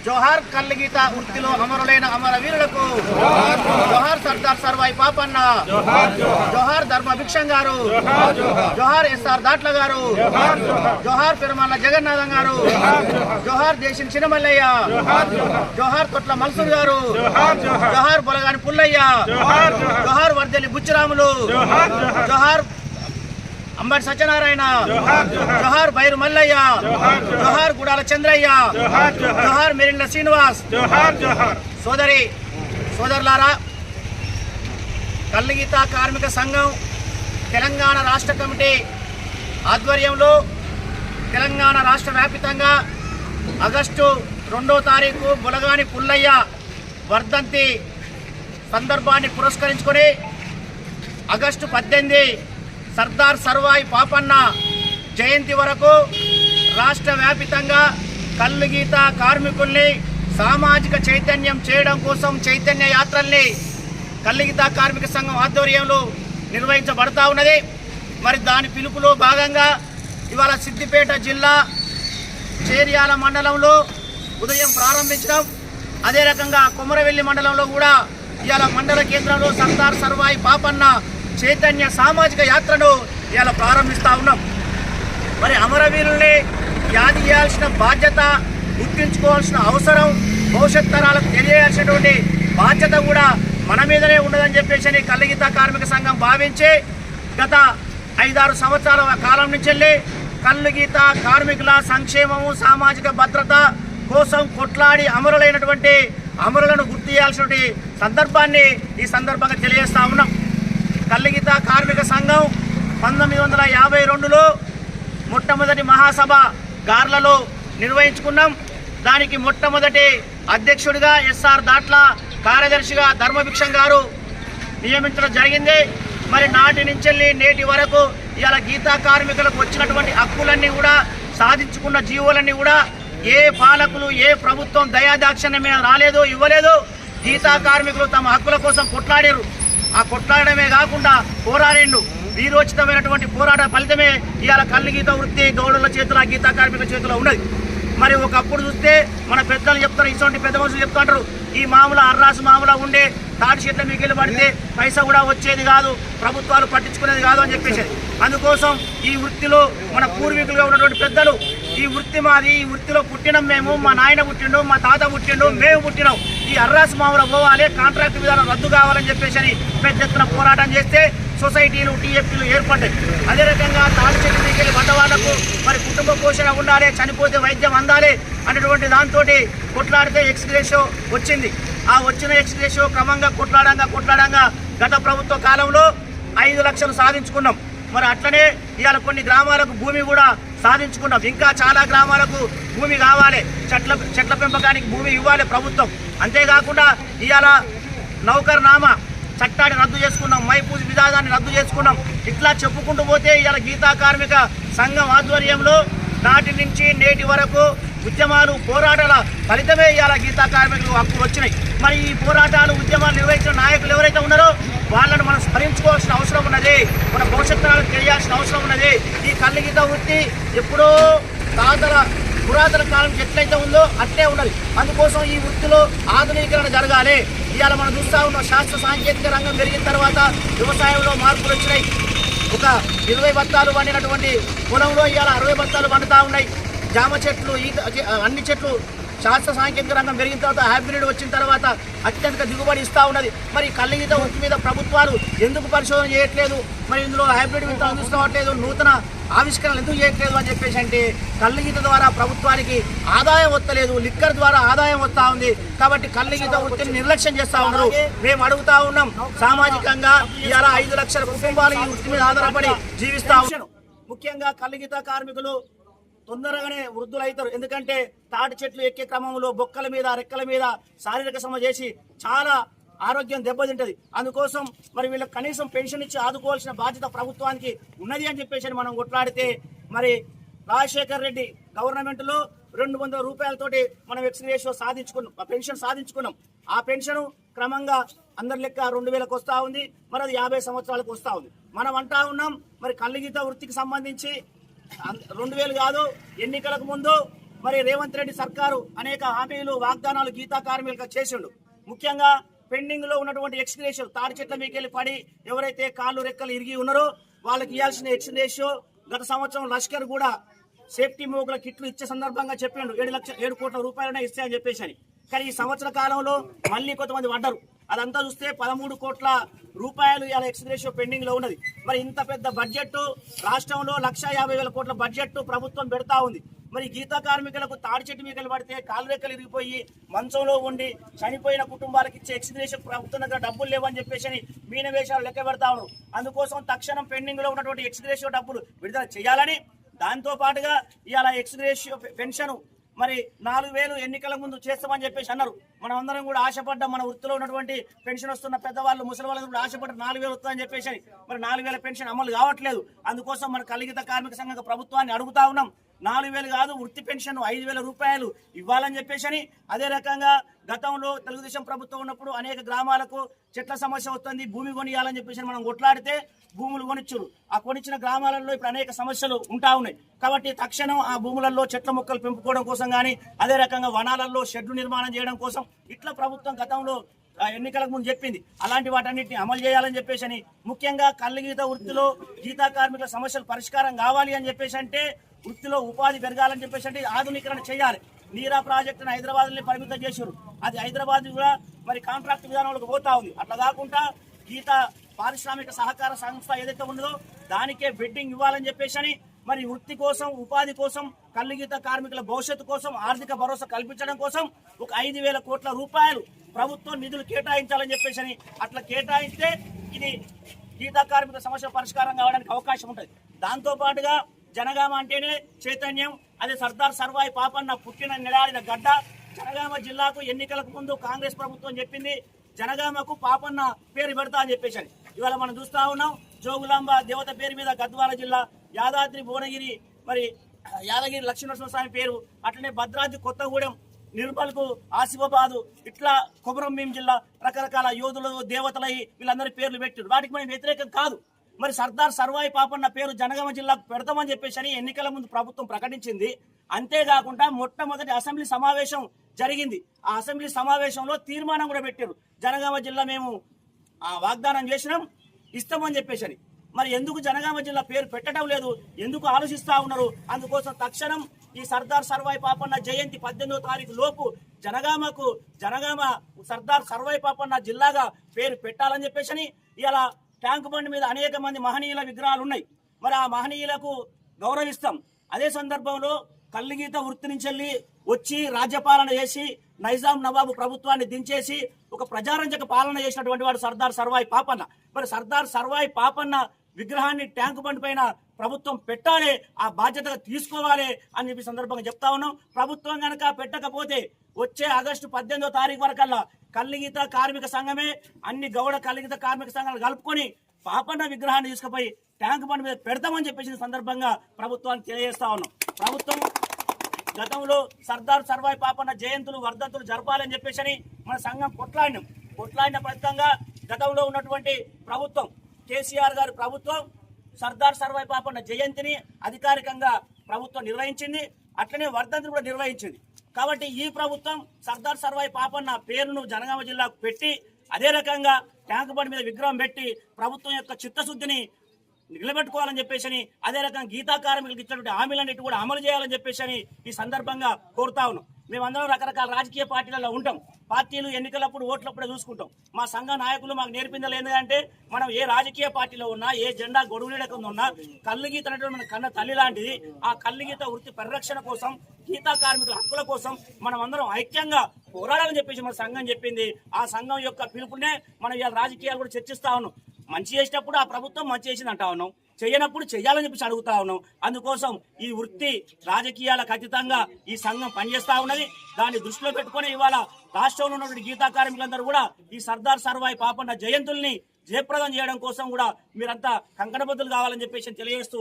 జోహార్ కల్లుగీత వృత్తిలో అమరులైన అమరవీరులకు జోహార్ సర్దార్ సర్వాయి పాపన్న, జోహార్ ధర్మభిక్షం గారు, జోహార్ ఎస్ఆర్ దాట్ల గారు, జోహార్ పెరుమల్ల జగన్నాథం గారు, జోహార్ దేశిని చిన్నమల్లయ్య, జోహార్ తొట్ల మల్సూర్ గారు, జోహార్ బొలగాని పుల్లయ్య, జోహార్ వర్దెల్లి బుచ్చిరాములు, జోహార్ అంబటి సత్యనారాయణ, జోహార్ బైరు మల్లయ్య, జోహార్ గుడాల చంద్రయ్య, జోహార్ మెరిన్ల శ్రీనివాస్. సోదరులారా, కల్లుగీత కార్మిక సంఘం తెలంగాణ రాష్ట్ర కమిటీ ఆధ్వర్యంలో తెలంగాణ రాష్ట్ర వ్యాప్తంగా ఆగస్టు 2వ తారీఖు బొలగాని పుల్లయ్య వర్ధంతి సందర్భాన్ని పురస్కరించుకొని ఆగస్టు 18 సర్దార్ సర్వాయి పాపన్న జయంతి వరకు రాష్ట్ర వ్యాప్తంగా కల్లుగీత కార్మికుల్ని సామాజిక చైతన్యం చేయడం కోసం చైతన్య యాత్రల్ని కల్లుగీత కార్మిక సంఘం ఆధ్వర్యంలో నిర్వహించబడతా ఉన్నది. మరి దాని పిలుపులో భాగంగా ఇవాళ సిద్దిపేట జిల్లా చేర్యాల మండలంలో ఉదయం ప్రారంభించడం, అదే రకంగా కొమరవెల్లి మండలంలో కూడా ఇవాళ మండల కేంద్రంలో సర్దార్ సర్వాయి పాపన్న చైతన్య సామాజిక యాత్రను ఇలా ప్రారంభిస్తూ ఉన్నాం. మరి అమరవీరుల్ని యాది చేయాల్సిన బాధ్యత, గుర్తించుకోవాల్సిన అవసరం, భవిష్యత్ తరాలకు తెలియజేయాల్సినటువంటి బాధ్యత కూడా మన మీదనే ఉండదని చెప్పేసి కల్లుగీత కార్మిక సంఘం భావించి గత 5-6 సంవత్సరాల కాలం నుంచి కల్లుగీత కార్మికుల సంక్షేమము, సామాజిక భద్రత కోసం కొట్లాడి అమరులైనటువంటి అమరులను గుర్తు చేయాల్సిన సందర్భాన్ని ఈ సందర్భంగా తెలియజేస్తా ఉన్నాం. కల్లుగీత కార్మిక సంఘం 1952లో మొట్టమొదటి మహాసభ గార్లలో నిర్వహించుకున్నాం. దానికి మొట్టమొదటి అధ్యక్షుడిగా ఎస్ఆర్ దాట్ల, కార్యదర్శిగా ధర్మభిక్షం గారు నియమించడం జరిగింది. మరి నాటి నుంచి నేటి వరకు ఇవాళ గీతా కార్మికులకు వచ్చినటువంటి హక్కులన్నీ కూడా సాధించుకున్న జీవోలన్నీ కూడా ఏ పాలకులు, ఏ ప్రభుత్వం దయాదాక్షిణ్యం మీద రాలేదు, ఇవ్వలేదు. గీతా కార్మికులు తమ హక్కుల కోసం కొట్లాడారు. ఆ కొట్లాడమే కాకుండా పోరాడిండు. వీరోచితమైనటువంటి పోరాట ఫలితమే ఇవాళ కల్లుగీత వృత్తి గౌడుల చేతుల, గీతా కార్మికుల చేతిలో ఉన్నది. మరి ఒకప్పుడు చూస్తే మన పెద్దలు చెప్తారు, ఇటువంటి పెద్ద మనుషులు చెప్తుంటారు, ఈ మామూలు అర్రాసు మామూలు ఉండే తాటి చెట్ల మిగిలి పడితే పైసా కూడా వచ్చేది కాదు, ప్రభుత్వాలు పట్టించుకునేది కాదు అని చెప్పేసి. అందుకోసం ఈ వృత్తిలో మన పూర్వీకులుగా ఉన్నటువంటి పెద్దలు, ఈ వృత్తి మాది, ఈ వృత్తిలో పుట్టినాం మేము, మా నాయన పుట్టిండు, మా తాత పుట్టిండు, మేము పుట్టినాం, ఈ అర్రాసు మామూలు పోవాలి, కాంట్రాక్ట్ విధానం రద్దు కావాలని చెప్పేసి పెద్ద ఎత్తున పోరాటం చేస్తే సొసైటీలు, టీఎఫ్టీలు ఏర్పడ్డాయి. అదే రకంగా తాటి చెట్టు మిగిలి పడ్డవాళ్లకు మరి కుటుంబ పోషణ ఉండాలి, చనిపోతే వైద్యం అందాలి అనేటువంటి దాంతో కొట్లాడితే ఎక్స్గ్రేషో వచ్చింది. ఆ వచ్చిన ఎక్స్గ్రేషో క్రమంగా కొట్లాడంగా గత ప్రభుత్వ కాలంలో 5 లక్షలు సాధించుకున్నాం. మరి అట్లనే ఇవాళ కొన్ని గ్రామాలకు భూమి కూడా సాధించుకున్నాం. ఇంకా చాలా గ్రామాలకు భూమి కావాలి, చెట్ల పెంపకానికి భూమి ఇవ్వాలి ప్రభుత్వం. అంతేకాకుండా ఇవాళ నౌకర్నామా చట్టాన్ని రద్దు చేసుకున్నాం, మైపూజ్ విధానాన్ని రద్దు చేసుకున్నాం. ఇట్లా చెప్పుకుంటూ పోతే ఇవాళ గీతా కార్మిక సంఘం ఆధ్వర్యంలో నాటి నుంచి నేటి వరకు ఉద్యమాలు, పోరాటాల ఫలితమే ఇవాళ గీతా కార్మికులు హక్కులు వచ్చినాయి. మరి ఈ పోరాటాలు, ఉద్యమాలు నిర్వహించిన నాయకులు ఎవరైతే ఉన్నారో వాళ్ళను మనం స్మరించుకోవాల్సిన అవసరం ఉన్నది, మన భవిష్యత్తులకు తెలియాల్సిన అవసరం ఉన్నది. ఈ కల్లుగీత వృత్తి ఎప్పుడో పురాతన కాలం ఎట్లయితే ఉందో అట్లే ఉన్నది. అందుకోసం ఈ వృత్తిలో ఆధునీకరణ జరగాలి. ఇవాళ మనం చూస్తూ ఉన్నాం, శాస్త్ర సాంకేతిక రంగం పెరిగిన తర్వాత వ్యవసాయంలో మార్పులు వచ్చినాయి. ఒక 20 బత్తాలు పండినటువంటి పొలంలో ఇవాళ 60 బత్తాలు పండుతూ ఉన్నాయి. జామ చెట్లు, అన్ని చెట్లు శాస్త్ర సాంకేతిక రంగం పెరిగిన తర్వాత హైబ్రిడ్ వచ్చిన తర్వాత అత్యంత దిగుబడి ఇస్తూ ఉన్నది. మరి కల్లుగీత వృత్తి మీద ప్రభుత్వాలు ఎందుకు పరిశోధన చేయట్లేదు, మరి ఇందులో హైబ్రిడ్ విత్తనాలు తీసుకోవట్లేదు, నూతన ఆవిష్కరణలు ఎందుకు చేయట్లేదు అని చెప్పేసి అంటే కల్లుగీత ద్వారా ప్రభుత్వానికి ఆదాయం వస్తలేదు, లిక్కర్ ద్వారా ఆదాయం వస్తూ ఉంది. కాబట్టి కల్లుగీత వృత్తిని నిర్లక్ష్యం చేస్తూ ఉన్నారు. మేము అడుగుతా ఉన్నాం, సామాజికంగా ఇవాళ 5 లక్షల కుటుంబాలు ఈ వృత్తి మీద ఆధారపడి జీవిస్తూ ఉన్నారు. ముఖ్యంగా కల్లుగీత కార్మికులు తొందరగానే వృద్ధులవుతారు. ఎందుకంటే తాటి చెట్లు ఎక్కే క్రమంలో బొక్కల మీద, రెక్కల మీద శారీరక శ్రమ చేసి చాలా ఆరోగ్యం దెబ్బతింటది. అందుకోసం మరి వీళ్ళకి కనీసం పెన్షన్ ఇచ్చి ఆదుకోవాల్సిన బాధ్యత ప్రభుత్వానికి ఉన్నది అని చెప్పేసి మనం కొట్లాడితే మరి రాజశేఖర్ రెడ్డి గవర్నమెంట్లో 200 రూపాయలతోటి మనం ఎక్స్గ్రేషియో సాధించుకున్నాం, పెన్షన్ సాధించుకున్నాం. ఆ పెన్షన్ క్రమంగా అందరి లెక్క 2000కు వస్తూ ఉంది. మరి అది 50 సంవత్సరాలకు వస్తూ ఉంది. మనం అంటా ఉన్నాం మరి కల్లుగీత వృత్తికి సంబంధించి 2000 కాదు, ఎన్నికలకు ముందు మరి రేవంత్ రెడ్డి సర్కారు అనేక హామీలు వాగ్దానాలు గీతా కార్మికులకు చేసిండు. ముఖ్యంగా పెండింగ్ లో ఉన్నటువంటి ఎక్స్గ్రేషియో తాడి చెట్ల మీకెళ్ళి పడి ఎవరైతే కాళ్ళు రెక్కలు ఇరిగి ఉన్నారో వాళ్ళకి ఇవ్వాల్సిన ఎక్స్గ్రేషియో గత సంవత్సరం లష్కర్ కూడా సేఫ్టీ మోగుల కిట్లు ఇచ్చే సందర్భంగా చెప్పిండు 7 కోట్ల రూపాయలనే ఇస్తాయని చెప్పేసి అని. కానీ ఈ సంవత్సర కాలంలో మళ్ళీ కొంతమంది పడ్డారు. అదంతా చూస్తే 13 కోట్ల రూపాయలు ఇలా ఎక్స్గ్రేషియో పెండింగ్ లో ఉన్నది. మరి ఇంత పెద్ద బడ్జెట్ రాష్ట్రంలో 1,50,000 కోట్ల బడ్జెట్ ప్రభుత్వం పెడతా ఉంది. మరి గీతా కార్మికులకు తాడి చెట్టు మీకలు పడితే కాలు రెక్కలు ఇరిగిపోయి మంచంలో ఉండి చనిపోయిన కుటుంబాలకు ఇచ్చే ఎక్స్గ్రేషియో ప్రభుత్వం దగ్గర డబ్బులు లేవని చెప్పేసి మీనవేషాలు లెక్క పెడతా ఉన్నారు. అందుకోసం తక్షణం పెండింగ్ లో ఉన్నటువంటి ఎక్స్గ్రేషియో డబ్బులు విడుదల చేయాలని, దాంతో పాటుగా ఇవాళ ఎక్స్గ్రేషియో పెన్షన్ మరి 4,000 ఎన్నికల ముందు చేస్తామని చెప్పేసి అన్నారు. మనం అందరం కూడా ఆశపడ్డాం. మన వృత్తిలో ఉన్నటువంటి పెన్షన్ వస్తున్న పెద్దవాళ్ళు ముసలి వాళ్ళకి కూడా ఆశపడ్డారు 4,000 వస్తుందని చెప్పేసి. మరి 4,000 పెన్షన్ అమలు కావట్లేదు. అందుకోసం మన కలిగిత కార్మిక సంఘ ప్రభుత్వాన్ని అడుగుతా ఉన్నాం. 4,000 కాదు, వృత్తి పెన్షన్ 5,000 రూపాయలు ఇవ్వాలని చెప్పేసి. అదే రకంగా గతంలో తెలుగుదేశం ప్రభుత్వం ఉన్నప్పుడు అనేక గ్రామాలకు చెట్ల సమస్య వస్తుంది, భూమి కొనియాలని చెప్పేసి మనం కొట్లాడితే భూములు కొనిచ్చారు. ఆ కొనిచ్చిన గ్రామాలలో ఇప్పుడు అనేక సమస్యలు ఉంటా ఉన్నాయి. కాబట్టి తక్షణం ఆ భూములలో చెట్ల మొక్కలు పెంపుకోవడం కోసం కానీ, అదే రకంగా వనాలలో షెడ్లు నిర్మాణం చేయడం కోసం ఇట్లా ప్రభుత్వం గతంలో ఎన్నికలకు ముందు చెప్పింది. అలాంటి వాటన్నిటిని అమలు చేయాలని చెప్పేసి, ముఖ్యంగా కళ్ళగీత వృత్తిలో గీతా కార్మికుల సమస్యలు పరిష్కారం కావాలి అని చెప్పేసి అంటే వృత్తిలో ఉపాధి పెరగాలని చెప్పేసి అంటే ఆధునీకరణ చేయాలి. నీరా ప్రాజెక్టును హైదరాబాద్ని పరిమితం చేశారు. అది హైదరాబాద్ కూడా మరి కాంట్రాక్ట్ విధానంలోకి పోతా ఉంది. అట్లా కాకుండా గీతా పారిశ్రామిక సహకార సంస్థ ఏదైతే ఉన్నదో దానికే బిడ్డింగ్ ఇవ్వాలని చెప్పేసి మరి వృత్తి కోసం, ఉపాధి కోసం, కళ్ళగీత కార్మికుల భవిష్యత్తు కోసం, ఆర్థిక భరోసా కల్పించడం కోసం ఒక 5,000 కోట్ల రూపాయలు ప్రభుత్వం నిధులు కేటాయించాలని చెప్పేసి అట్లా కేటాయిస్తే ఇది గీతా కార్మిక సమస్య పరిష్కారం కావడానికి అవకాశం ఉంటుంది. దాంతో పాటుగా జనగామ అంటేనే చైతన్యం. అదే సర్దార్ సర్వాయి పాపన్న పుట్టిన నిలాడిన గడ్డ. జనగామ జిల్లాకు ఎన్నికలకు ముందు కాంగ్రెస్ ప్రభుత్వం చెప్పింది జనగామకు పాపన్న పేరు పెడతా అని చెప్పేసి. ఇవాళ మనం చూస్తా ఉన్నాం. జోగులాంబ దేవత పేరు మీద గద్వాల జిల్లా, యాదాద్రి భువనగిరి మరి యాదగిరి లక్ష్మీనరసింహస్వామి పేరు, అట్లనే భద్రాద్రి కొత్తగూడెం, నిర్మల్కు ఆసిఫాబాదు, ఇట్లా కొమరంభీం జిల్లా రకరకాల యోధులు దేవతలై వీళ్ళందరి పేర్లు పెట్టారు. వాటికి మనం వ్యతిరేకం కాదు. మరి సర్దార్ సర్వాయి పాపన్న పేరు జనగామ జిల్లాకు పెడతామని చెప్పేసి ఎన్నికల ముందు ప్రభుత్వం ప్రకటించింది. అంతేకాకుండా మొట్టమొదటి అసెంబ్లీ సమావేశం జరిగింది. ఆ అసెంబ్లీ సమావేశంలో తీర్మానం కూడా పెట్టారు, జనగామ జిల్లా మేము వాగ్దానం చేసినాం, ఇస్తామని చెప్పేసి. మరి ఎందుకు జనగామ జిల్లా పేరు పెట్టడం లేదు, ఎందుకు ఆలోచిస్తా ఉన్నారు? అందుకోసం తక్షణం ఈ సర్దార్ సర్వాయి పాపన్న జయంతి 18వ తారీఖు లోపు జనగామ సర్దార్ సర్వాయి పాపన్న జిల్లాగా పేరు పెట్టాలని చెప్పేసి. ఇలా ట్యాంక్ బండ్ మీద అనేక మంది మహనీయుల విగ్రహాలు ఉన్నాయి. మరి ఆ మహనీయులకు గౌరవిస్తాం. అదే సందర్భంలో కళ్ళగీత వృత్తి నుంచి వచ్చి రాజ్యపాలన చేసి నైజాం నవాబు ప్రభుత్వాన్ని దించేసి ఒక ప్రజారంజక పాలన చేసినటువంటి వాడు సర్దార్ సర్వాయి పాపన్న. మరి సర్దార్ సర్వాయి పాపన్న విగ్రహాన్ని ట్యాంక్ బండ్ పైన ప్రభుత్వం పెట్టాలి, ఆ బాధ్యతగా తీసుకోవాలి అని చెప్పి సందర్భంగా చెప్తా ఉన్నాం. ప్రభుత్వం కనుక పెట్టకపోతే వచ్చే ఆగస్టు 18వ తారీఖు వరకల్లా కళ్ళగీత కార్మిక సంఘమే అన్ని గౌడ కళ్ళగీత కార్మిక సంఘాలు కలుపుకొని పాపన్న విగ్రహాన్ని తీసుకుపోయి ట్యాంక్ బండ్ మీద పెడతామని చెప్పేసిన సందర్భంగా ప్రభుత్వానికి తెలియజేస్తా ఉన్నాం. ప్రభుత్వం గతంలో సర్దార్ సర్వాయి పాపన్న జయంతులు వర్ధంతులు జరపాలని చెప్పేసి మన సంఘం కొట్లాడిన ఫలితంగా గతంలో ఉన్నటువంటి ప్రభుత్వం కేసీఆర్ గారి ప్రభుత్వం సర్దార్ సర్వాయి పాపన్న జయంతిని అధికారికంగా ప్రభుత్వం నిర్వహించింది. అట్లనే వర్ధంతిని కూడా నిర్వహించింది. కాబట్టి ఈ ప్రభుత్వం సర్దార్ సర్వాయి పాపన్న పేరును జనగామ జిల్లాకు పెట్టి అదే రకంగా ట్యాంక్ బండ్ మీద విగ్రహం పెట్టి ప్రభుత్వం యొక్క చిత్తశుద్ధిని నిలబెట్టుకోవాలని చెప్పేసి, అదే రకంగా గీతా కార్మికులకు ఇచ్చినటువంటి హామీలన్నిటి కూడా అమలు చేయాలని చెప్పేసి ఈ సందర్భంగా కోరుతా ఉన్నాం. మేమందరం రకరకాల రాజకీయ పార్టీలలో ఉంటాం. పార్టీలు ఎన్నికలప్పుడు ఓట్లప్పుడే చూసుకుంటాం. మా సంఘ నాయకులు మాకు నేర్పిందలు ఏంటంటే మనం ఏ రాజకీయ పార్టీలో ఉన్నా, ఏ జెండా గొడుగు నీడకుండా ఉన్నా కళ్ళగీత అనేటువంటి మన కన్న తల్లి లాంటిది. ఆ కళ్ళగీత వృత్తి పరిరక్షణ కోసం, గీతా కార్మికుల హక్కుల కోసం మనం అందరం ఐక్యంగా పోరాడాలని చెప్పేసి మన సంఘం చెప్పింది. ఆ సంఘం యొక్క పిలుపునే మనం ఇవాళ రాజకీయాలు కూడా చర్చిస్తా ఉన్నాం. మంచి చేసేటప్పుడు ఆ ప్రభుత్వం మంచి చేసింది అంటా ఉన్నాం, చేయనప్పుడు చెయ్యాలని చెప్పేసి అడుగుతా ఉన్నాం. అందుకోసం ఈ వృత్తి రాజకీయాలకు అతీతంగా ఈ సంఘం పనిచేస్తా ఉన్నది. దాన్ని దృష్టిలో పెట్టుకుని ఇవాళ రాష్ట్రంలో ఉన్నటువంటి గీతా కార్మికులందరూ కూడా ఈ సర్దార్ సర్వాయి పాపన్న జయంతుల్ని జయప్రదం చేయడం కోసం కూడా మీరంతా కంకణబద్దులు కావాలని చెప్పేసి తెలియజేస్తూ